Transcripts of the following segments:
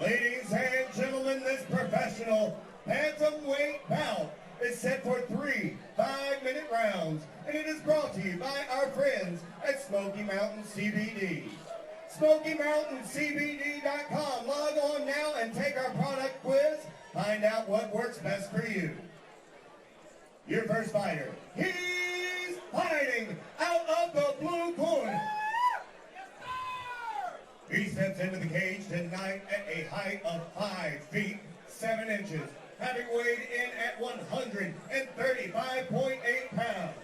Ladies and gentlemen, this professional bantamweight bout is set for 3 5-minute rounds, and it is brought to you by our friends at Smoky Mountain CBD. SmokyMountainCBD.com. Log on now and take our product quiz. Find out what works best for you. Your first fighter, he's fighting out of the blue corner. He steps into the cage tonight at a height of 5 feet 7 inches, having weighed in at 135.8 pounds.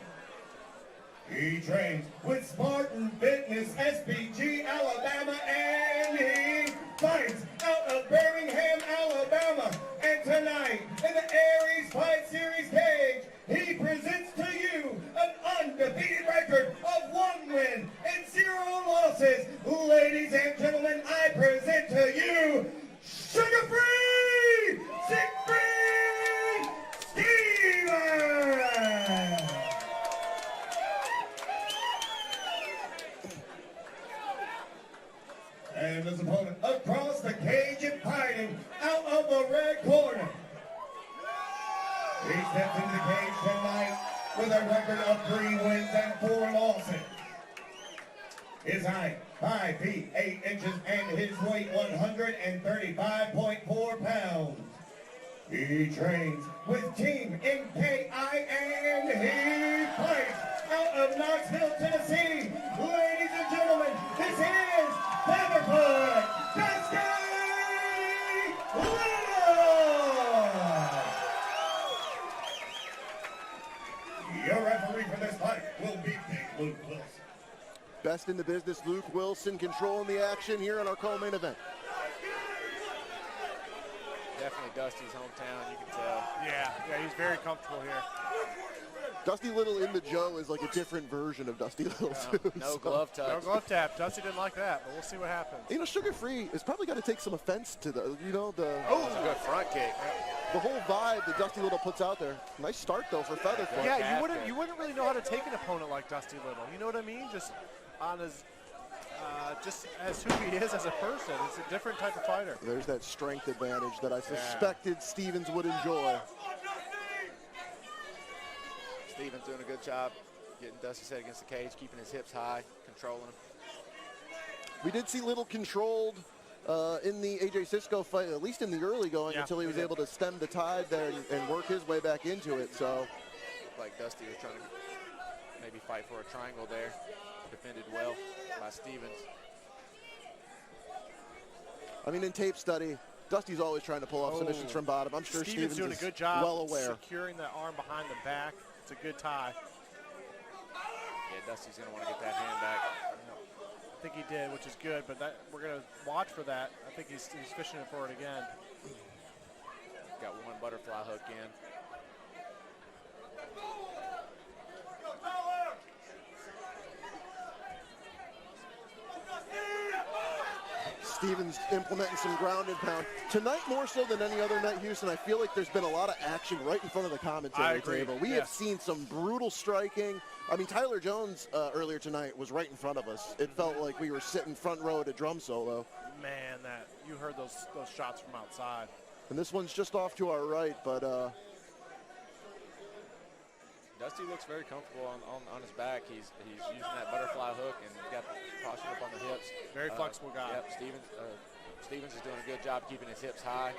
He trains with Spartan Fitness, SBG, Alabama, and he fights out of Birmingham, Alabama. And tonight, in the Aries Fight Series cage, he presents to you an undefeated record of 1 win and 0 losses. Ladies and gentlemen, I present to you, sugar-free, sick-free, Steven! And his opponent across the cage and fighting out of the red corner. He steps into the cage tonight with a record of 3 wins and 4 losses. His height, 5 feet 8 inches, and his weight 135.4 pounds. He trains with Team MKI, and he fights out of Knoxville, Tennessee. Ladies and gentlemen, this is Featherfoot Dusty Little! Your referee for this fight will be Big Luke Wilson. Best in the business, Luke Wilson, controlling the action here in our co-main event. Definitely Dusty's hometown, you can tell. Yeah, he's very comfortable here. Dusty Little in the Joe is like a different version of Dusty Little, too. No glove touch. No glove tap. Dusty didn't like that, but we'll see what happens. You know, Sugar Free is probably got to take some offense to the, Oh, that's a good front kick. the whole vibe that Dusty Little puts out there. Nice start, though, for Featherfoot. Yeah, you wouldn't really know how to take an opponent like Dusty Little. You know what I mean? Just on his, just as who he is as a person. It's a different type of fighter. There's that strength advantage that I suspected Stevens would enjoy. Stevens doing a good job getting Dusty set against the cage, keeping his hips high, controlling him. We did see Little controlled in the AJ Sisco fight, at least in the early going, until he was able to stem the tide there and work his way back into it. So, Looked like Dusty was trying to maybe fight for a triangle there. Defended well by Stevens. I mean, in tape study, Dusty's always trying to pull off submissions from bottom. I'm sure Stevens doing is a good job well aware. securing that arm behind the back. It's a good tie. Yeah, Dusty's going to want to get that hand back. I think he did, which is good, but we're going to watch for that. I think he's fishing for it again. Got one butterfly hook in. Stevens implementing some ground and pound. Tonight, more so than any other night, Houston, I feel like there's been a lot of action right in front of the commentary table. We have seen some brutal striking. I mean, Tyler Jones earlier tonight was right in front of us. It felt like we were sitting front row at a drum solo. Man, you heard those shots from outside. And this one's just off to our right, but Dusty looks very comfortable on his back. He's using that butterfly hook and got the posture up on the hips. Very flexible guy. Yep, Stevens is doing a good job keeping his hips high.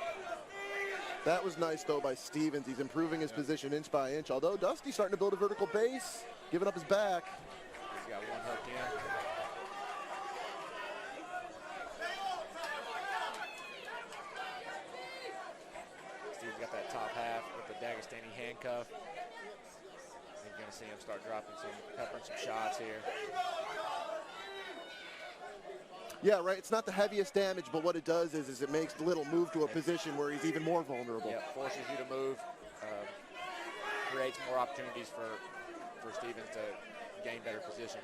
that was nice, though, by Stevens. He's improving his position inch by inch, although Dusty's starting to build a vertical base, giving up his back. He's got one hook in. Stevens got that top half with the Dagestani handcuff. You're going to see him start peppering some shots here. Yeah, right. It's not the heaviest damage, but what it does is it makes Little move to a position where he's even more vulnerable. Yeah, forces you to move, creates more opportunities for Stevens to gain better position.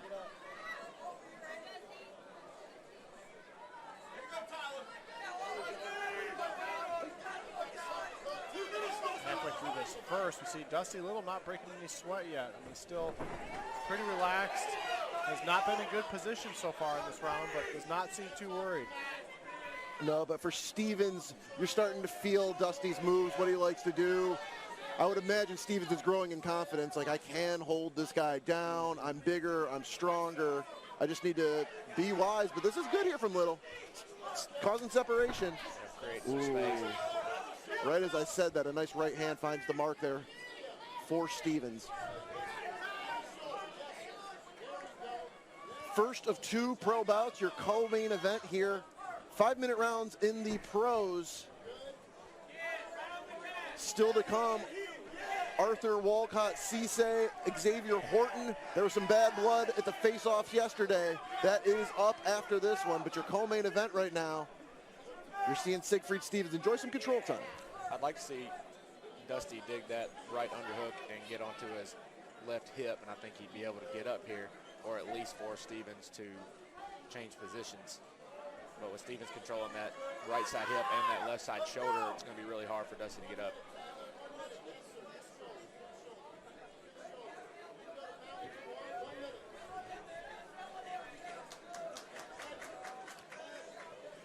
Halfway through this first, we see Dusty Little not breaking any sweat yet. I mean, still pretty relaxed. Has not been in good position so far in this round, but does not seem too worried. No, but for Stevens, you're starting to feel Dusty's moves, what he likes to do. I would imagine Stevens is growing in confidence. Like, I can hold this guy down. I'm bigger. I'm stronger. I just need to be wise. But this is good here from Little. It's causing separation. Right as I said that, a nice right hand finds the mark there for Stevens. First of 2 pro bouts, your co-main event here. 5-minute rounds in the pros. Still to come, Arthur Walcott, Cisse, Xavier Horton. There was some bad blood at the face-off yesterday. That is up after this one, but your co-main event right now, you're seeing Siegfried Stevens enjoy some control time. I'd like to see Dusty dig that right underhook and get onto his left hip, and I think he'd be able to get up here, or at least force Stevens to change positions. But with Stevens controlling that right side hip and that left side shoulder, it's going to be really hard for Dusty to get up.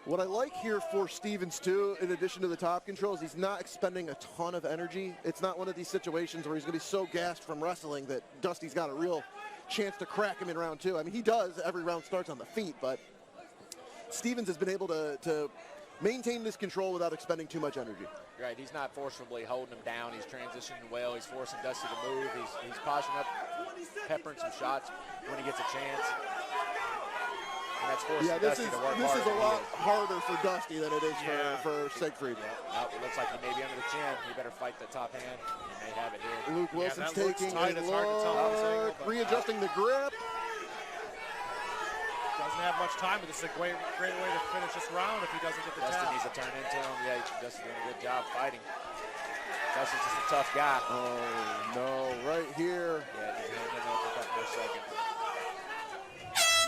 What I like here for Stevens, too, in addition to the top control, is he's not expending a ton of energy. It's not one of these situations where he's going to be so gassed from wrestling that Dusty's got a real chance to crack him in round 2. I mean, he does. Every round starts on the feet, but Stevens has been able to maintain this control without expending too much energy. Right, he's not forcibly holding him down. He's transitioning well. He's forcing Dusty to move. He's poshing up, peppering some shots when he gets a chance. And that's forcing Dusty to work this harder. This is a lot harder for Dusty than it is for Siegfried. Yeah. It looks like he may be under the chin. He better fight the top hand. He may have it here. Luke Wilson's taking tight. a It's hard to tell. look, readjusting the grip. Doesn't have much time, but this is a great way to finish this round if he doesn't get the Dusty tap. needs to turn into him. Yeah, Dusty's doing a good job fighting. Dusty's just a tough guy. Oh, no, right here. Yeah, he's hanging up for a couple more seconds.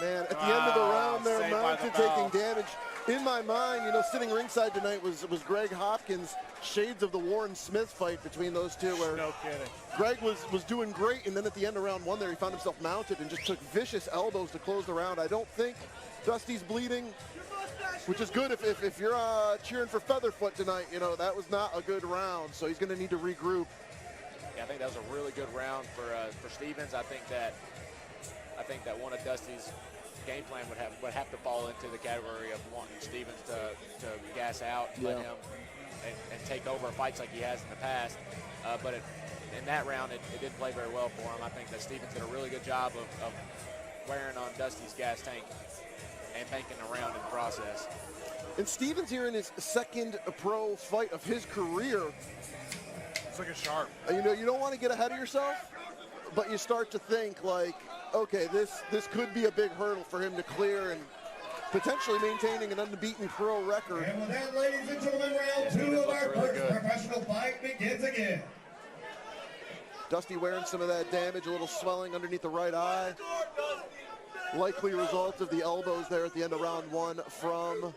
Man, at the end of the round there, saved by Mountain the taking bell. damage. In my mind, you know, sitting ringside tonight was Greg Hopkins, shades of the Warren Smith fight between those two, where No kidding. Greg was doing great, and then at the end of round 1 there, he found himself mounted and just took vicious elbows to close the round. I don't think Dusty's bleeding, which is good if you're cheering for Featherfoot tonight. You know, that was not a good round, so he's going to need to regroup. Yeah, I think that was a really good round for Stevens. I think that one of Dusty's game plan would have to fall into the category of wanting Stevens to gas out, let him and take over fights like he has in the past. But in that round, it didn't play very well for him. I think that Stevens did a really good job of wearing on Dusty's gas tank and banking around in the process. And Stevens here in his second pro fight of his career. It's looking sharp. You know, you don't want to get ahead of yourself, but you start to think like, okay, this could be a big hurdle for him to clear and potentially maintaining an unbeaten pro record. And with that, ladies and gentlemen, round 2 of our first professional fight begins again. Dusty wearing some of that damage, a little swelling underneath the right eye. Likely result of the elbows there at the end of round 1 from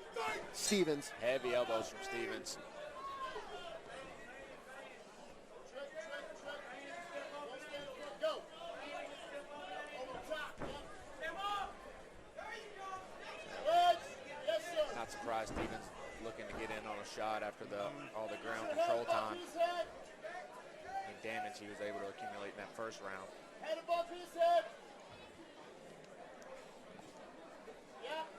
Stevens. Heavy elbows from Stevens. Not surprised Stevens looking to get in on a shot after all the ground control time and damage he was able to accumulate in that first round.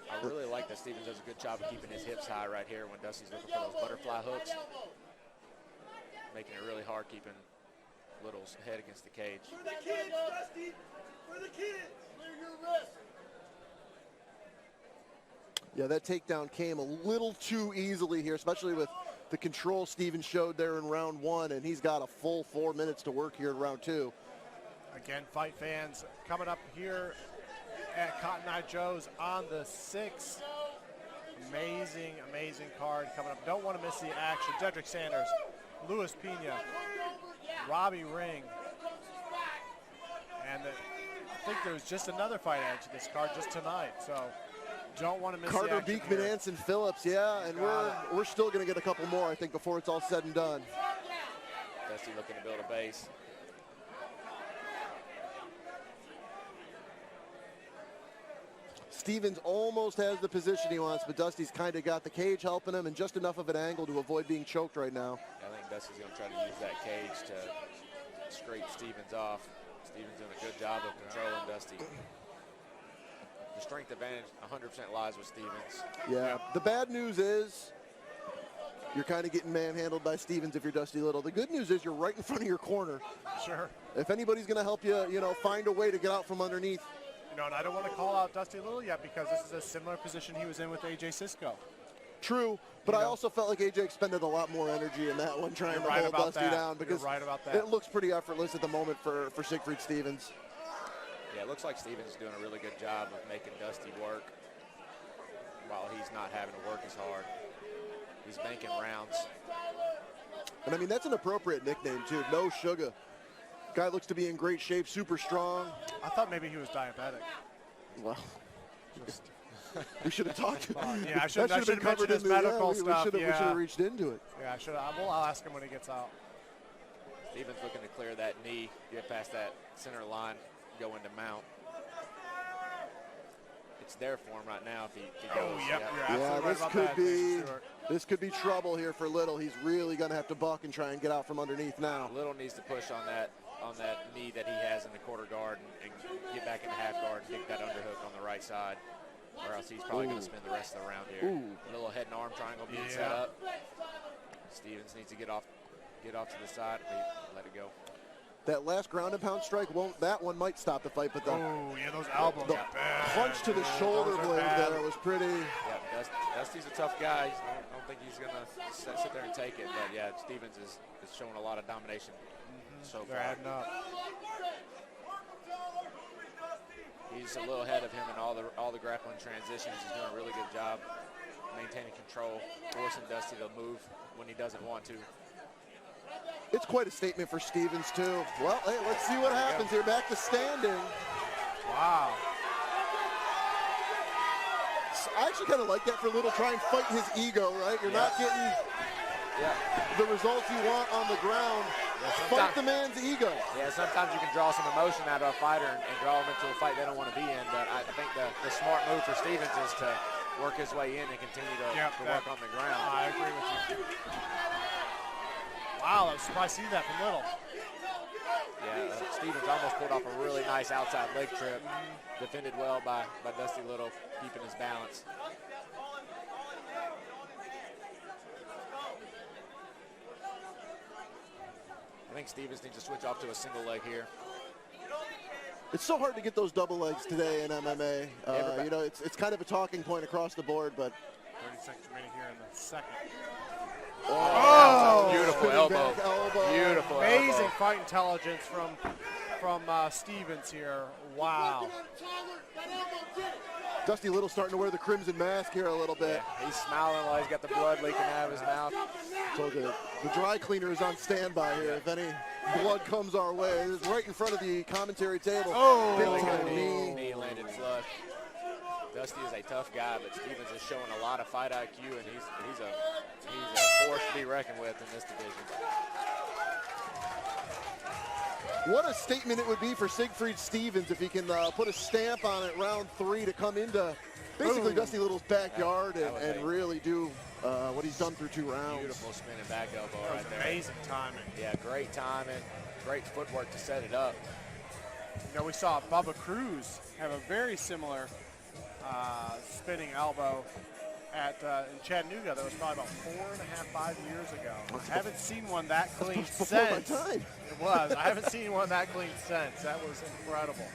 I really like that Stevens does a good job of keeping his hips high right here when Dusty's looking for those butterfly hooks, making it really hard keeping Little's head against the cage. For the kids, Dusty! For the kids! Clear your wrist! Yeah, that takedown came a little too easily here, especially with the control Stevens showed there in round 1, and he's got a full 4 minutes to work here in round 2. Again, fight fans coming up here at Cotton Eye Joe's on the 6th. Amazing, amazing card coming up. Don't want to miss the action. Dedrick Sanders, Luis Pena, Robbie Ring. And I think there's just another fight added to this card just tonight. So don't want to miss Carter the action Beekman, here. Anson Phillips, yeah, and we're still going to get a couple more, I think, before it's all said and done. Dusty looking to build a base. Stevens almost has the position he wants, but Dusty's kind of got the cage helping him and just enough of an angle to avoid being choked right now. I think Dusty's going to try to use that cage to scrape Stevens off. Stevens doing a good job of controlling Dusty. The strength advantage 100% lies with Stevens. Yeah, the bad news is you're kind of getting manhandled by Stevens if you're Dusty Little. The good news is you're right in front of your corner. Sure. If anybody's going to help you, find a way to get out from underneath. And I don't want to call out Dusty Little yet because this is a similar position he was in with AJ Sisco. True, but I also felt like AJ expended a lot more energy in that one trying to hold Dusty down because it looks pretty effortless at the moment for Siegfried Stevens. Yeah, it looks like Stevens is doing a really good job of making Dusty work while he's not having to work as hard. He's banking rounds. And I mean, that's an appropriate nickname too, No Suga. Guy looks to be in great shape, super strong. I thought maybe he was diabetic. Well, we should have talked about it. Yeah, I should have mentioned his medical stuff. We should have reached into it. Yeah, I should have. Well, I'll ask him when he gets out. Stevens looking to clear that knee, get past that center line, go into mount. It's there for him right now if he goes. Oh, yep, you're absolutely right about that. This could be trouble here for Little. He's really going to have to buck and try and get out from underneath now. Little needs to push on that knee that he has in the quarter guard and get back into half guard and get that underhook on the right side, or else he's probably going to spend the rest of the round here. A little head and arm triangle being set up. Stevens needs to get off to the side and let it go. That last ground and pound strike that one might stop the fight, but the those elbows the punch to the shoulder blade there was pretty. Yeah, Dusty's a tough guy. I don't think he's gonna sit there and take it, but yeah, Stevens is showing a lot of domination so far. They're adding up. He's a little ahead of him in all the grappling transitions. He's doing a really good job maintaining control, forcing Dusty to move when he doesn't want to. It's quite a statement for Stevens, too. Well, hey, let's see what happens here. Back to standing. Wow. I actually kind of like that for Little. Try and fight his ego, right? You're not getting the results you want on the ground. Fight the man's ego. Yeah, sometimes you can draw some emotion out of a fighter and draw them into a fight they don't want to be in. But I think the smart move for Stevens is to work his way in and continue to work on the ground. I agree with you. Wow, I was surprised to see that from Little. Yeah, Stevens almost pulled off a really nice outside leg trip. Defended well by Dusty Little, keeping his balance. I think Stevens needs to switch off to a single leg here. It's so hard to get those double legs today in MMA. It's kind of a talking point across the board, but 30 seconds remaining here in the second. Oh, beautiful elbow. Beautiful amazing elbow. Fight intelligence from Stevens here. Wow. Dusty Little starting to wear the crimson mask here a little bit. Yeah, he's smiling while he's got the blood leaking out of his mouth. So the dry cleaner is on standby here. If any blood comes our way, it's right in front of the commentary table. Oh, big time knee landed flush. Dusty is a tough guy, but Stevens is showing a lot of fight IQ, and he's a force to be reckoned with in this division. What a statement it would be for Siegfried Stevens if he can put a stamp on it round 3 to come into basically Dusty Little's backyard and really do what he's done through 2 rounds. Beautiful spinning back elbow right there. Amazing timing. Yeah, great timing, great footwork to set it up. We saw Bubba Cruz have a very similar spinning elbow in Chattanooga. That was probably about 4.5, 5 years ago. I haven't seen one that clean since. It was. I haven't seen one that clean since. That was incredible.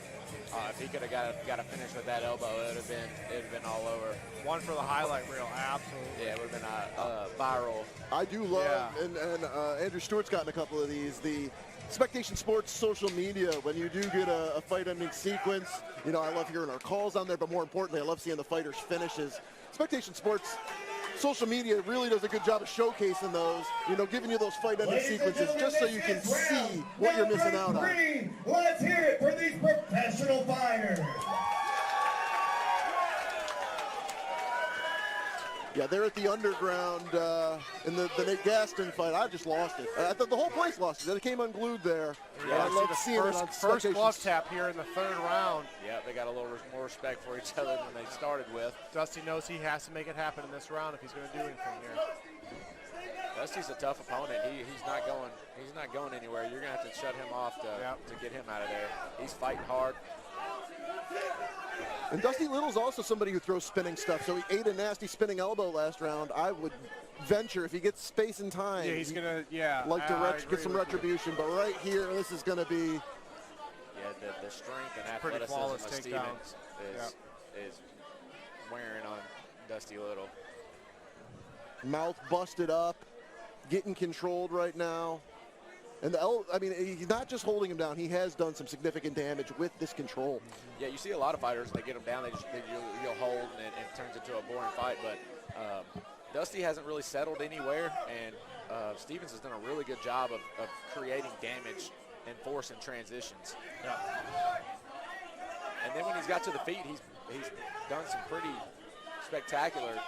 If he could have got a finish with that elbow, it would have been all over. One for the highlight reel, absolutely. Yeah, it would have been viral. I do love, and Andrew Stewart's gotten a couple of these. The Spectation Sports social media, when you do get a fight-ending sequence, I love hearing our calls on there, but more importantly, I love seeing the fighters' finishes. Spectation Sports social media really does a good job of showcasing those, giving you those fight-ending sequences just so you can see what you're missing out on. Let's hear it for these professional fighters. Yeah, they're at the underground in the Nate Gaston fight. I just lost it. I thought the whole place lost it. It came unglued there. Yeah, I love seeing it on first Stache. glove tap here in the 3rd round. Yeah, they got a little more respect for each other than they started with. Dusty knows he has to make it happen in this round if he's going to do anything here. Dusty's a tough opponent. He's not going anywhere. You're going to have to shut him off to get him out of there. He's fighting hard. And Dusty Little's also somebody who throws spinning stuff, so he ate a nasty spinning elbow last round. I would venture if he gets space and time. Yeah, he's going to, like to get some retribution. But right here, this is going to be. Yeah, the strength and athleticism of Stevens is wearing on Dusty Little. Mouth busted up, getting controlled right now. And he's not just holding him down. He has done some significant damage with this control. Yeah, you see a lot of fighters, they get him down, you'll hold, and it turns into a boring fight. But Dusty hasn't really settled anywhere, and Stevens has done a really good job of creating damage and force and transitions. Yeah. And then when he's got to the feet, he's done some pretty spectacular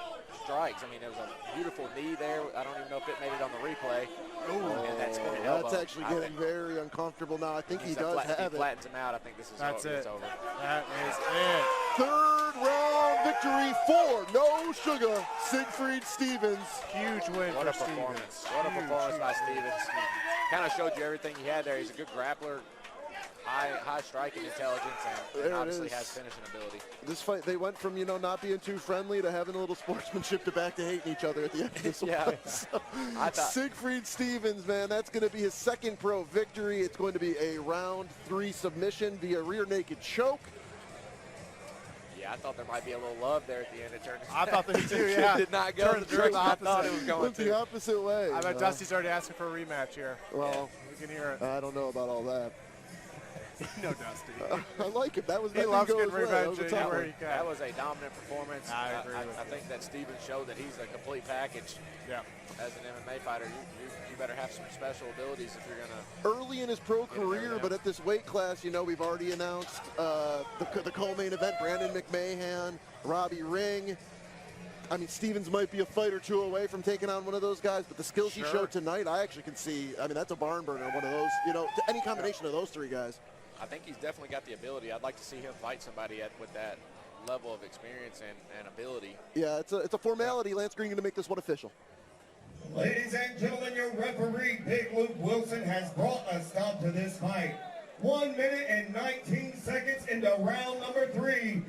strikes. I mean, there was a beautiful knee there. I don't even know if it made it on the replay. And that's actually getting very uncomfortable now. I think he does have it. He flattens him out. I think this is it's over. That is it. 3rd round victory for No Sugar, Siegfried Stevens. Huge win What for a performance. Stevens. What a performance by Stevens. Kind of showed you everything he had there. He's a good grappler. High striking intelligence, and obviously has finishing ability. This fight, they went from not being too friendly to having a little sportsmanship to back to hating each other at the end of this one. So, Siegfried Stevens, man, that's going to be his 2nd pro victory. It's going to be a round 3 submission via rear naked choke. Yeah, I thought there might be a little love there at the end. It turned. I thought that too. Yeah, it did not go the direction I thought it was going Went the opposite way. I bet Dusty's already asking for a rematch here. Well, we can hear it. I don't know about all that. No, Dusty. I like it. That was he loves getting revenge anywhere he can. That was a dominant performance. I agree with I think that Stevens showed that he's a complete package. Yeah. As an MMA fighter, you better have some special abilities if you're gonna. Early in his pro career, but at this weight class, we've already announced the co-main event: Brandon McMahon, Robbie Ring. I mean, Stevens might be a fight or two away from taking on one of those guys, but the skills he showed tonight, I actually can see. I mean, that's a barn burner. One of those, any combination of those 3 guys. I think he's definitely got the ability. I'd like to see him fight somebody with that level of experience and ability. Yeah, it's a formality. Lance Green going to make this one official. Ladies and gentlemen, your referee, Big Luke Wilson, has brought a stop to this fight. 1 minute and 19 seconds into round number 3.